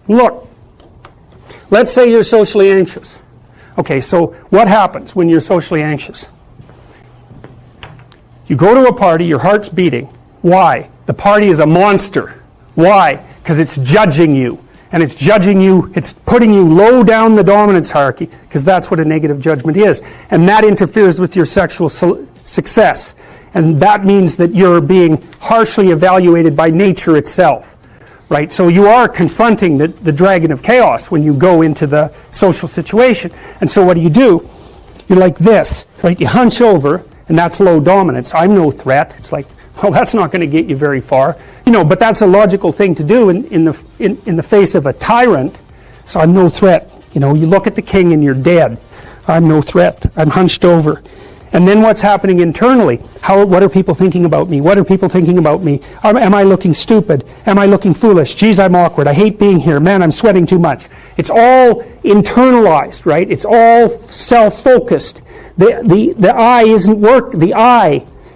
Look, let's say you're socially anxious. Okay, so what happens when you're socially anxious? You go to a party, your heart's beating. Why? The party is a monster. Why? Because it's judging you. And it's judging you, it's putting you low down the dominance hierarchy, because that's what a negative judgment is. And that interferes with your sexual success. And that means that you're being harshly evaluated by nature itself. Right? So you are confronting the dragon of chaos when you go into the social situation. And so what do? You're like this, right? You hunch over, and that's low dominance. I'm no threat. It's like, well, that's not going to get you very far. But that's a logical thing to do in the face of a tyrant. So I'm no threat. You look at the king and you're dead. I'm no threat. I'm hunched over. And then what's happening internally? What are people thinking about me? What are people thinking about me? Am I looking stupid? Am I looking foolish? Geez, I'm awkward. I hate being here. Man, I'm sweating too much. It's all internalized, right? It's all self-focused. The eye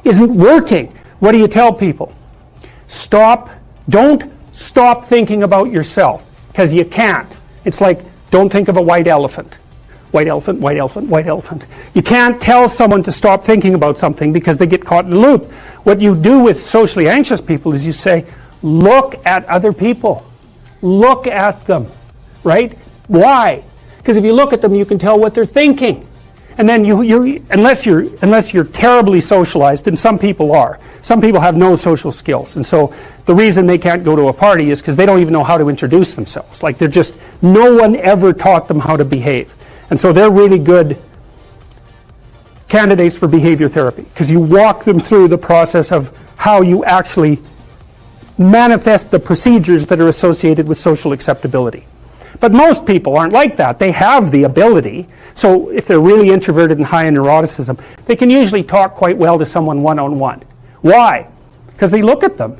isn't working. What do you tell people? Don't stop thinking about yourself, because you can't. It's like, don't think of a white elephant. White elephant, white elephant, white elephant. You can't tell someone to stop thinking about something because they get caught in a loop. What you do with socially anxious people is you say, look at other people. Look at them, right? Why? Because if you look at them, you can tell what they're thinking. And then unless you're terribly socialized, and some people are. Some people have no social skills. And so the reason they can't go to a party is because they don't even know how to introduce themselves. Like no one ever taught them how to behave. And so they're really good candidates for behavior therapy, because you walk them through the process of how you actually manifest the procedures that are associated with social acceptability. But most people aren't like that. They have the ability. So if they're really introverted and high in neuroticism, they can usually talk quite well to someone one-on-one. Why? Because they look at them.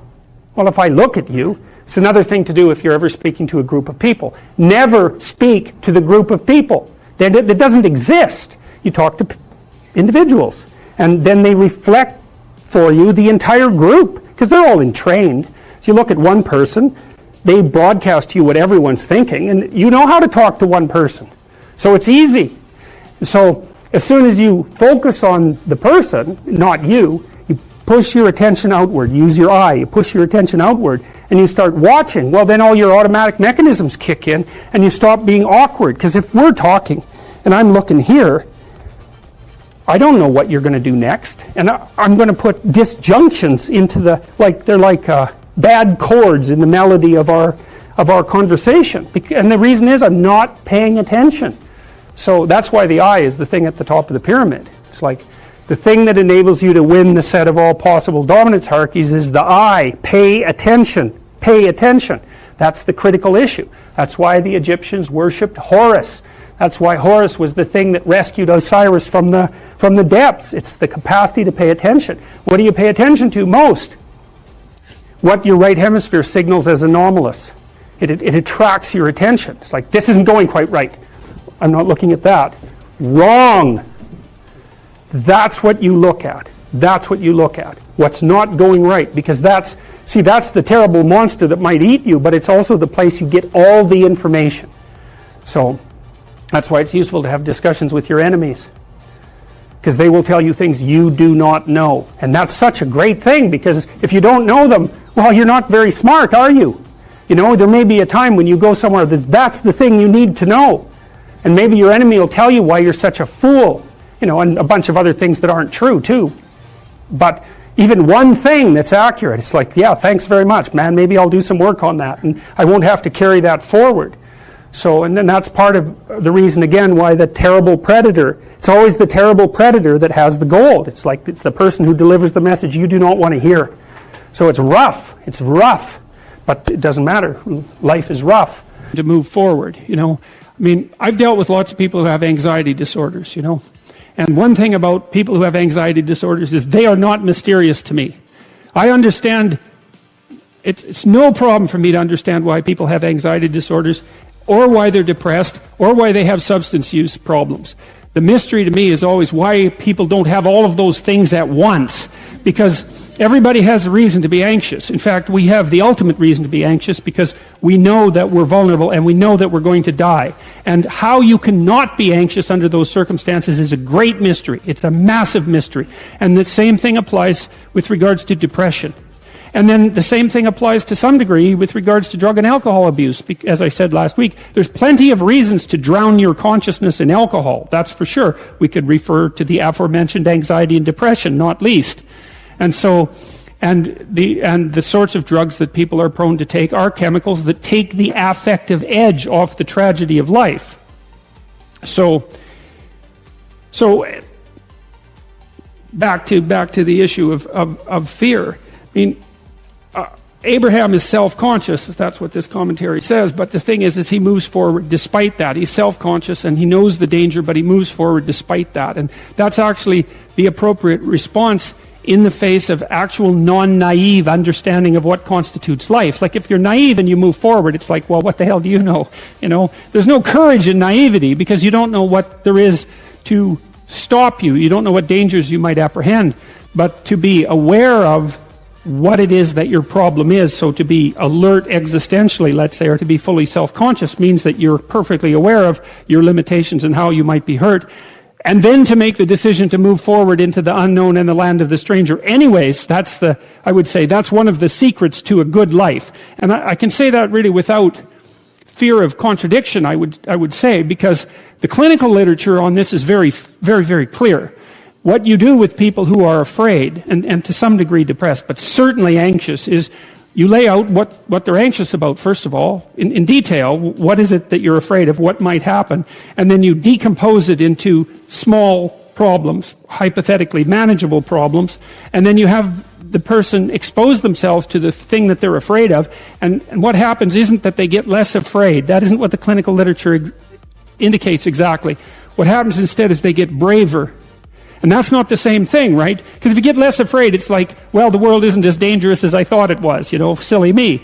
Well, if I look at you, it's another thing to do if you're ever speaking to a group of people. Never speak to the group of people. That doesn't exist. You talk to individuals, and then they reflect for you the entire group, because they're all entrained. So you look at one person, they broadcast to you what everyone's thinking, and you know how to talk to one person. So it's easy. So as soon as you focus on the person, not you, you push your attention outward. Use your eye. You push your attention outward, and you start watching. Well, then all your automatic mechanisms kick in, and you stop being awkward. Because if we're talking, and I'm looking here, I don't know what you're going to do next. And I'm going to put disjunctions into they're like bad chords in the melody of our conversation. And the reason is I'm not paying attention. So that's why the eye is the thing at the top of the pyramid. It's like the thing that enables you to win the set of all possible dominance hierarchies is the eye. Pay attention. Pay attention. That's the critical issue. That's why the Egyptians worshipped Horus. That's why Horus was the thing that rescued Osiris from the depths. It's the capacity to pay attention. What do you pay attention to most? What your right hemisphere signals as anomalous. It attracts your attention. It's like, this isn't going quite right. I'm not looking at that. Wrong. That's what you look at. That's what you look at. What's not going right. Because that's the terrible monster that might eat you, but it's also the place you get all the information. So that's why it's useful to have discussions with your enemies, because they will tell you things you do not know. And that's such a great thing, because if you don't know them, well, you're not very smart, are you? There may be a time when you go somewhere that's the thing you need to know. And maybe your enemy will tell you why you're such a fool, and a bunch of other things that aren't true too. But even one thing that's accurate, it's like, yeah, thanks very much, man. Maybe I'll do some work on that, and I won't have to carry that forward. So, and then that's part of the reason, again, why the terrible predator, it's always the terrible predator that has the gold. It's like, it's the person who delivers the message you do not want to hear. So it's rough, but it doesn't matter. Life is rough. To move forward, I've dealt with lots of people who have anxiety disorders, And one thing about people who have anxiety disorders is they are not mysterious to me. I understand, it's no problem for me to understand why people have anxiety disorders, or why they're depressed, or why they have substance use problems. The mystery to me is always why people don't have all of those things at once. because everybody has a reason to be anxious. In fact, we have the ultimate reason to be anxious because we know that we're vulnerable and we know that we're going to die. And how you cannot be anxious under those circumstances is a great mystery. It's a massive mystery. And the same thing applies with regards to depression. And then the same thing applies to some degree with regards to drug and alcohol abuse. As I said last week, there's plenty of reasons to drown your consciousness in alcohol. That's for sure. We could refer to the aforementioned anxiety and depression, not least. And so, and the sorts of drugs that people are prone to take are chemicals that take the affective edge off the tragedy of life. So back to the issue of fear. I mean, Abraham is self-conscious, that's what this commentary says, but the thing is he moves forward despite that. He's self-conscious and he knows the danger, but he moves forward despite that. And that's actually the appropriate response in the face of actual non-naive understanding of what constitutes life. Like if you're naive and you move forward, it's like, well, what the hell do you know? You know, there's no courage in naivety because you don't know what there is to stop you. You don't know what dangers you might apprehend. But to be aware of what it is that your problem is, so to be alert existentially, let's say, or to be fully self-conscious means that you're perfectly aware of your limitations and how you might be hurt, and then to make the decision to move forward into the unknown and the land of the stranger. Anyways, I would say that's one of the secrets to a good life. And I can say that really without fear of contradiction, I would say, because the clinical literature on this is very, very, very clear. What you do with people who are afraid, and to some degree depressed, but certainly anxious, is you lay out what they're anxious about, first of all, in detail. What is it that you're afraid of? What might happen? And then you decompose it into small problems, hypothetically manageable problems, and then you have the person expose themselves to the thing that they're afraid of, and what happens isn't that they get less afraid. That isn't what the clinical literature indicates exactly. What happens instead is they get braver. And that's not the same thing, right? Because if you get less afraid, it's like, well, the world isn't as dangerous as I thought it was, you know, silly me.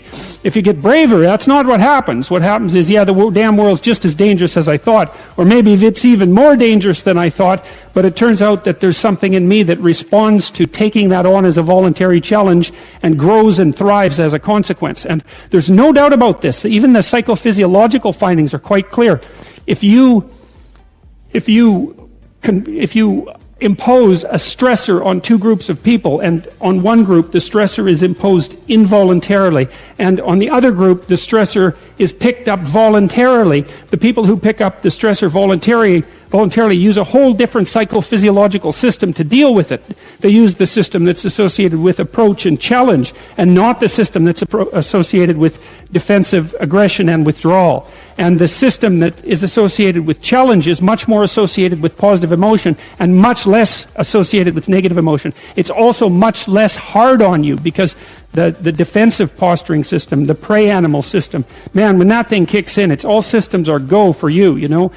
If you get braver, that's not what happens. What happens is, yeah, the damn world's just as dangerous as I thought, or maybe it's even more dangerous than I thought, but it turns out that there's something in me that responds to taking that on as a voluntary challenge and grows and thrives as a consequence. And there's no doubt about this. Even the psychophysiological findings are quite clear. If you impose a stressor on two groups of people, and on one group the stressor is imposed involuntarily, and on the other group the stressor is picked up voluntarily, the people who pick up the stressor voluntarily use a whole different psychophysiological system to deal with it. They use the system that's associated with approach and challenge, and not the system that's associated with defensive aggression and withdrawal. And the system that is associated with challenge is much more associated with positive emotion and much less associated with negative emotion. It's also much less hard on you because the defensive posturing system, the prey animal system, man, when that thing kicks in, it's all systems are go for you, you know.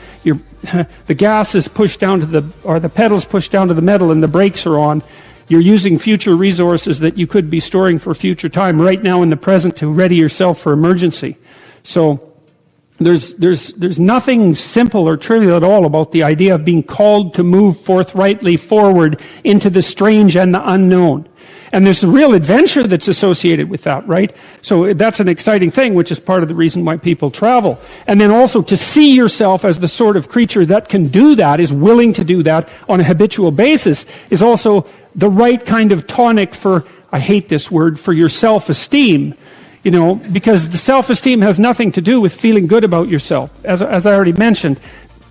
The gas is pushed down to the pedals pushed down to the metal and the brakes are on. You're using future resources that you could be storing for future time right now in the present to ready yourself for emergency. So there's nothing simple or trivial at all about the idea of being called to move forthrightly forward into the strange and the unknown. And there's a real adventure that's associated with that, right? So that's an exciting thing, which is part of the reason why people travel. And then also to see yourself as the sort of creature that can do that, is willing to do that on a habitual basis, is also the right kind of tonic for, I hate this word, for your self-esteem. You know, because the self-esteem has nothing to do with feeling good about yourself. As I already mentioned,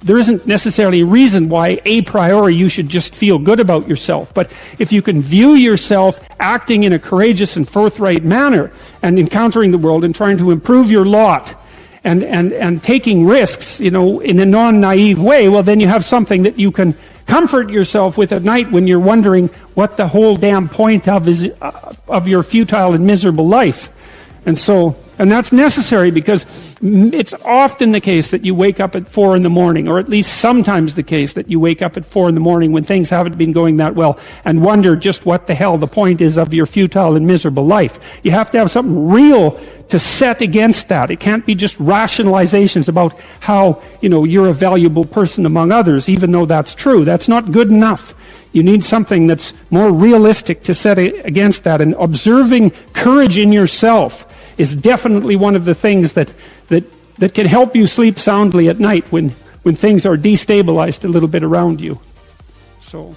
there isn't necessarily a reason why a priori you should just feel good about yourself. But if you can view yourself acting in a courageous and forthright manner and encountering the world and trying to improve your lot and taking risks, you know, in a non-naive way, well, then you have something that you can comfort yourself with at night when you're wondering what the whole damn point of is of your futile and miserable life. And so And that's necessary because it's often the case that you wake up at 4 in the morning, or at least sometimes the case that you wake up at 4 in the morning when things haven't been going that well and wonder just what the hell the point is of your futile and miserable life. You have to have something real to set against that. It can't be just rationalizations about how, you're a valuable person among others, even though that's true. That's not good enough. You need something that's more realistic to set against that. And observing courage in yourself is definitely one of the things that can help you sleep soundly at night when things are destabilized a little bit around you. So